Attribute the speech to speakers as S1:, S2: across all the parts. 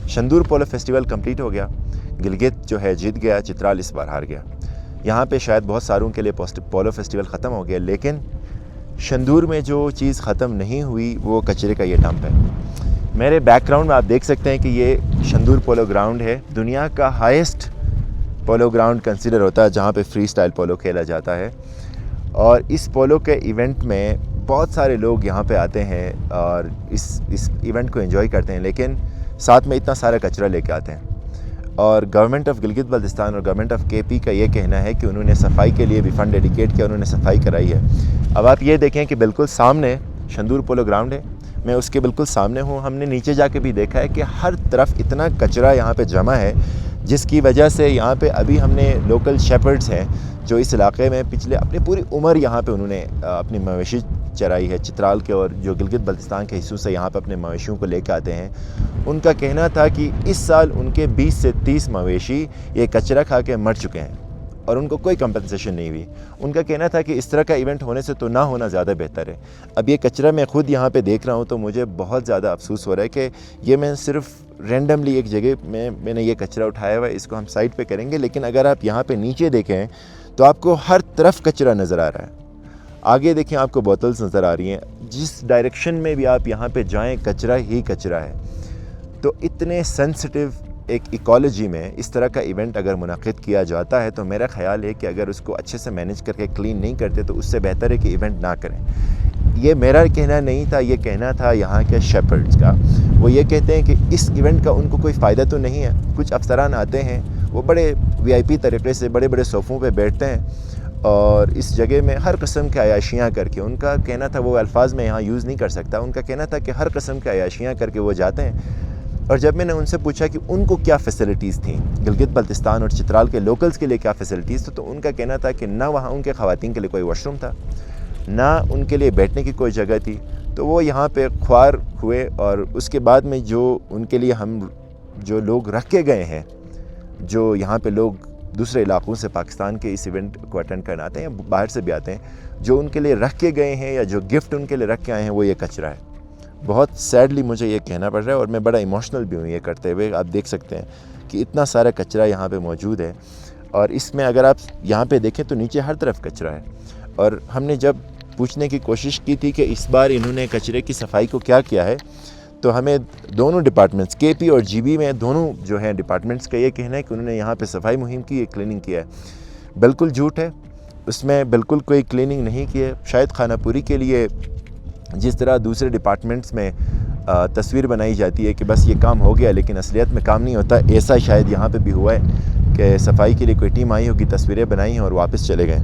S1: Shandur polo festival complete ہو گیا، گلگت جو ہے جیت گیا، چترال اس بار ہار گیا۔ یہاں پہ شاید بہت ساروں کے لیے پولو فیسٹیول ختم ہو گیا، لیکن شندور میں جو چیز ختم نہیں ہوئی وہ کچرے کا یہ ڈمپ ہے۔ میرے بیک گراؤنڈ میں آپ دیکھ سکتے ہیں کہ یہ شندور پولو گراؤنڈ ہے، دنیا کا ہائیسٹ پولو گراؤنڈ کنسیڈر ہوتا ہے جہاں پہ فری سٹائل پولو کھیلا جاتا ہے، اور اس پولو کے ایونٹ میں بہت سارے لوگ یہاں پہ آتے ہیں اور اس ایونٹ کو انجوائے کرتے ہیں، لیکن ساتھ میں اتنا سارا کچرا لے کے آتے ہیں۔ اور گورنمنٹ آف گلگت بلتستان اور گورنمنٹ آف کے پی کا یہ کہنا ہے کہ انہوں نے صفائی کے لیے بھی فنڈ ڈیڈیکیٹ کیا، انہوں نے صفائی کرائی ہے۔ اب آپ یہ دیکھیں کہ بالکل سامنے شندور پولو گراؤنڈ ہے، میں اس کے بالکل سامنے ہوں۔ ہم نے نیچے جا کے بھی دیکھا ہے کہ ہر طرف اتنا کچرا یہاں پہ جمع ہے، جس کی وجہ سے یہاں پہ ابھی ہم نے لوکل شیپرڈز ہیں جو اس علاقے میں پچھلے اپنی پوری عمر یہاں پہ انہوں نے اپنی مویشی چرائی ہے، چترال کے اور جو گلگت بلتستان کے حصوں سے یہاں پہ اپنے مویشیوں کو لے کے آتے ہیں۔ ان کا کہنا تھا کہ اس سال ان کے 20 سے 30 مویشی یہ کچرا کھا کے مر چکے ہیں اور ان کو کوئی کمپنسیشن نہیں ہوئی۔ ان کا کہنا تھا کہ اس طرح کا ایونٹ ہونے سے تو نہ ہونا زیادہ بہتر ہے۔ اب یہ کچرا میں خود یہاں پہ دیکھ رہا ہوں تو مجھے بہت زیادہ افسوس ہو رہا ہے کہ یہ میں صرف رینڈملی ایک جگہ میں نے یہ کچرا اٹھایا ہوا ہے، اس کو ہم سائٹ پہ کریں گے، لیکن اگر آپ یہاں پہ نیچے دیکھیں تو آپ کو ہر طرف کچرا نظر آ رہا ہے۔ آگے دیکھیں آپ کو بوتلز نظر آ رہی ہیں، جس ڈائریکشن میں بھی آپ یہاں پہ جائیں کچرا ہی کچرا ہے۔ تو اتنے سینسٹیو ایک ایکالوجی میں اس طرح کا ایونٹ اگر منعقد کیا جاتا ہے تو میرا خیال ہے کہ اگر اس کو اچھے سے مینیج کر کے کلین نہیں کرتے تو اس سے بہتر ہے کہ ایونٹ نہ کریں۔ یہ میرا کہنا نہیں تھا، یہ کہنا تھا یہاں کے شیپرڈز کا۔ وہ یہ کہتے ہیں کہ اس ایونٹ کا ان کو کوئی فائدہ تو نہیں ہے۔ کچھ افسران آتے ہیں، وہ بڑے VIP طریقے سے بڑے بڑے صوفوں پہ بیٹھتے ہیں اور اس جگہ میں ہر قسم کے عیاشیاں کر کے، ان کا کہنا تھا، وہ الفاظ میں یہاں یوز نہیں کر سکتا، ان کا کہنا تھا کہ ہر قسم کے عیاشیاں کر کے وہ جاتے ہیں۔ اور جب میں نے ان سے پوچھا کہ ان کو کیا فیسلٹیز تھیں، گلگت بلتستان اور چترال کے لوکلز کے لیے کیا فیسلٹیز تھیں، تو ان کا کہنا تھا کہ نہ وہاں ان کے خواتین کے لیے کوئی واش روم تھا، نہ ان کے لیے بیٹھنے کی کوئی جگہ تھی۔ تو وہ یہاں پہ خوار ہوئے اور اس کے بعد میں جو ان کے لیے ہم جو لوگ رکھ کے گئے ہیں، جو یہاں پہ لوگ دوسرے علاقوں سے پاکستان کے اس ایونٹ کو اٹینڈ کرنا آتے ہیں، باہر سے بھی آتے ہیں، جو ان کے لیے رکھ کے گئے ہیں یا جو گفٹ ان کے لیے رکھ کے آئے ہیں وہ یہ کچرا ہے۔ بہت سیڈلی مجھے یہ کہنا پڑ رہا ہے اور میں بڑا ایموشنل بھی ہوں یہ کرتے ہوئے۔ آپ دیکھ سکتے ہیں کہ اتنا سارا کچرا یہاں پہ موجود ہے، اور اس میں اگر آپ یہاں پہ دیکھیں تو نیچے ہر طرف کچرا ہے۔ اور ہم نے جب پوچھنے کی کوشش کی تھی کہ اس بار انہوں نے کچرے کی صفائی کو کیا کیا ہے، تو ہمیں دونوں ڈپارٹمنٹس KP اور GB میں دونوں جو ہیں ڈپارٹمنٹس کا یہ کہنا ہے کہ انہوں نے یہاں پہ صفائی مہم کی ہے، کلیننگ کیا ہے۔ بالکل جھوٹ ہے، اس میں بالکل کوئی کلیننگ نہیں کی ہے۔ شاید خانہ پوری کے لیے جس طرح دوسرے ڈپارٹمنٹس میں تصویر بنائی جاتی ہے کہ بس یہ کام ہو گیا لیکن اصلیت میں کام نہیں ہوتا، ایسا شاید یہاں پہ بھی ہوا ہے کہ صفائی کے لیے کوئی ٹیم آئی ہوگی، تصویریں بنائی ہیں اور واپس چلے گئے۔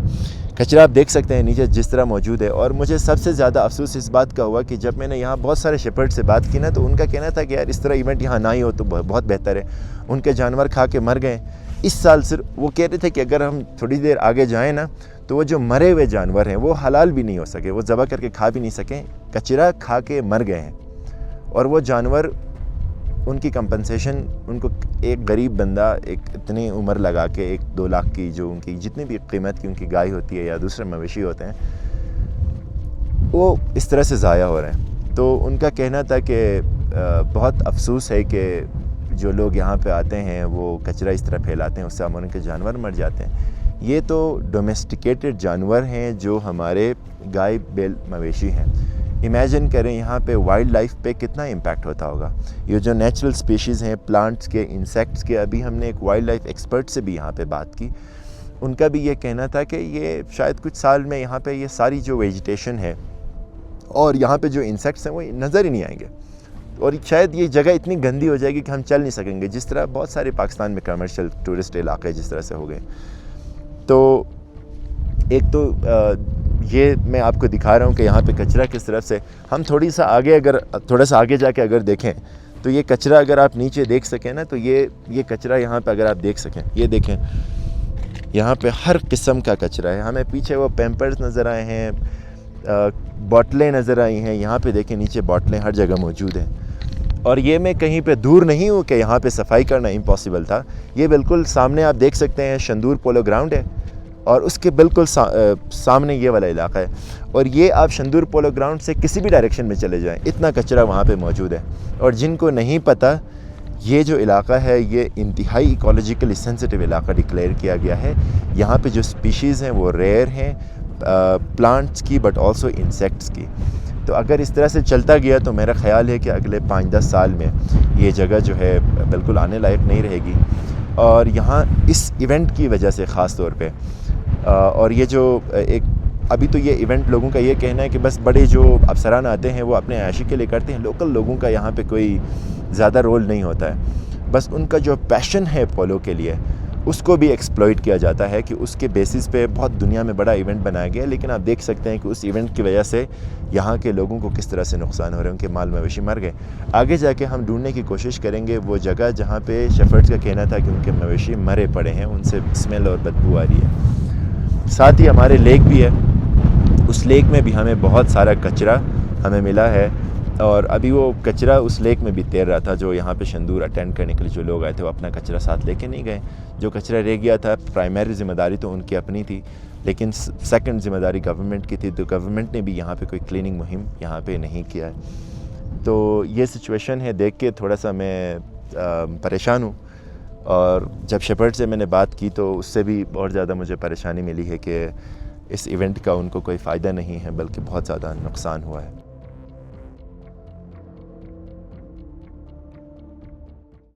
S1: کچرا آپ دیکھ سکتے ہیں نیچے جس طرح موجود ہے۔ اور مجھے سب سے زیادہ افسوس اس بات کا ہوا کہ جب میں نے یہاں بہت سارے شیپرڈ سے بات کی نا، تو ان کا کہنا تھا کہ یار اس طرح ایونٹ یہاں نہ ہی ہو تو بہت بہتر ہے، ان کے جانور کھا کے مر گئے۔ اس سال صرف وہ کہہ رہے تھے کہ اگر ہم تھوڑی دیر آگے جائیں نا تو وہ جو مرے ہوئے جانور ہیں وہ حلال بھی نہیں ہو سکے، وہ ذبح کر کے کھا بھی نہیں سکیں، کچرا کھا کے مر گئے ہیں۔ اور وہ جانور ان کی کمپنسیشن، ان کو ایک غریب بندہ ایک اتنی عمر لگا کے 1-2 لاکھ کی جو ان کی جتنی بھی قیمت کی ان کی گائے ہوتی ہے یا دوسرے مویشی ہوتے ہیں، وہ اس طرح سے ضائع ہو رہے ہیں۔ تو ان کا کہنا تھا کہ بہت افسوس ہے کہ جو لوگ یہاں پہ آتے ہیں وہ کچرا اس طرح پھیلاتے ہیں، اس سے ہمارے کے جانور مر جاتے ہیں۔ یہ تو ڈومیسٹیکیٹڈ جانور ہیں جو ہمارے گائے بیل مویشی ہیں۔ امیجن کریں یہاں پہ وائلڈ لائف پہ کتنا امپیکٹ ہوتا ہوگا۔ یہ جو نیچرل سپیشیز ہیں، پلانٹس کے، انسیکٹس کے، ابھی ہم نے ایک وائلڈ لائف ایکسپرٹ سے بھی یہاں پہ بات کی، ان کا بھی یہ کہنا تھا کہ یہ شاید کچھ سال میں یہاں پہ یہ ساری جو ویجیٹیشن ہے اور یہاں پہ جو انسیکٹس ہیں وہ نظر ہی نہیں آئیں گے، اور شاید یہ جگہ اتنی گندی ہو جائے گی کہ ہم چل نہیں سکیں گے، جس طرح بہت سارے پاکستان میں کمرشل ٹورسٹ علاقے جس طرح سے ہو گئے۔ تو ایک تو یہ میں آپ کو دکھا رہا ہوں کہ یہاں پہ کچرا کس طرف سے، ہم تھوڑا سا آگے جا کے اگر دیکھیں تو یہ کچرا اگر آپ نیچے دیکھ سکیں نا، تو یہ کچرا یہاں پہ اگر آپ دیکھ سکیں، یہ دیکھیں یہاں پہ ہر قسم کا کچرا ہے۔ ہمیں پیچھے وہ پیمپرز نظر آئے ہیں، بوٹلیں نظر آئی ہیں، یہاں پہ دیکھیں نیچے بوٹلیں ہر جگہ موجود ہیں۔ اور یہ میں کہیں پہ دور نہیں ہوں کہ یہاں پہ صفائی کرنا امپاسبل تھا، یہ بالکل سامنے آپ دیکھ سکتے ہیں شندور پولو گراؤنڈ ہے، اور اس کے بالکل سامنے یہ والا علاقہ ہے، اور یہ آپ شندور پولو گراؤنڈ سے کسی بھی ڈائریکشن میں چلے جائیں اتنا کچرا وہاں پہ موجود ہے۔ اور جن کو نہیں پتہ یہ جو علاقہ ہے یہ انتہائی ایکولوجیکلی سینسٹیو علاقہ ڈکلیئر کیا گیا ہے. یہاں پہ جو سپیشیز ہیں وہ ریئر ہیں پلانٹس کی بٹ آلسو انسیکٹس کی. تو اگر اس طرح سے چلتا گیا تو میرا خیال ہے کہ اگلے 5-10 سال میں یہ جگہ جو ہے بالکل آنے لائق نہیں رہے گی. اور یہاں اس ایونٹ کی وجہ سے خاص طور پہ اور یہ جو ایک ابھی تو یہ ایونٹ لوگوں کا یہ کہنا ہے کہ بس بڑے جو افسران آتے ہیں وہ اپنے عیاشی کے لیے کرتے ہیں, لوکل لوگوں کا یہاں پہ کوئی زیادہ رول نہیں ہوتا ہے. بس ان کا جو پیشن ہے پولو کے لیے اس کو بھی ایکسپلوئٹ کیا جاتا ہے کہ اس کے بیسس پہ بہت دنیا میں بڑا ایونٹ بنایا گیا ہے. لیکن آپ دیکھ سکتے ہیں کہ اس ایونٹ کی وجہ سے یہاں کے لوگوں کو کس طرح سے نقصان ہو رہا ہے, ان کے مال مویشی مر گئے. آگے جا کے ہم ڈھونڈنے کی کوشش کریں گے وہ جگہ جہاں پہ شیفرڈز کا کہنا تھا کہ ان کے مویشی مرے پڑے ہیں, ان سے اسمیل اور بدبو آ رہی ہے. ساتھ ہی ہمارے لیک بھی ہے, اس لیک میں بھی ہمیں بہت سارا کچرا ہمیں ملا ہے اور ابھی وہ کچرا اس لیک میں بھی تیر رہا تھا. جو یہاں پہ شندور اٹینڈ کرنے کے لیے جو لوگ آئے تھے وہ اپنا کچرا ساتھ لے کے نہیں گئے. جو کچرا رہ گیا تھا پرائمری ذمہ داری تو ان کی اپنی تھی, لیکن سیکنڈ ذمہ داری گورنمنٹ کی تھی. تو گورنمنٹ نے بھی یہاں پہ کوئی کلیننگ مہم یہاں پہ نہیں کیا ہے. تو یہ سچویشن ہے, دیکھ کے تھوڑا سا میں پریشان ہوں. اور جب شیپرڈ سے میں نے بات کی تو اس سے بھی اور زیادہ مجھے پریشانی ملی ہے کہ اس ایونٹ کا ان کو کوئی فائدہ نہیں ہے بلکہ بہت زیادہ نقصان ہوا ہے.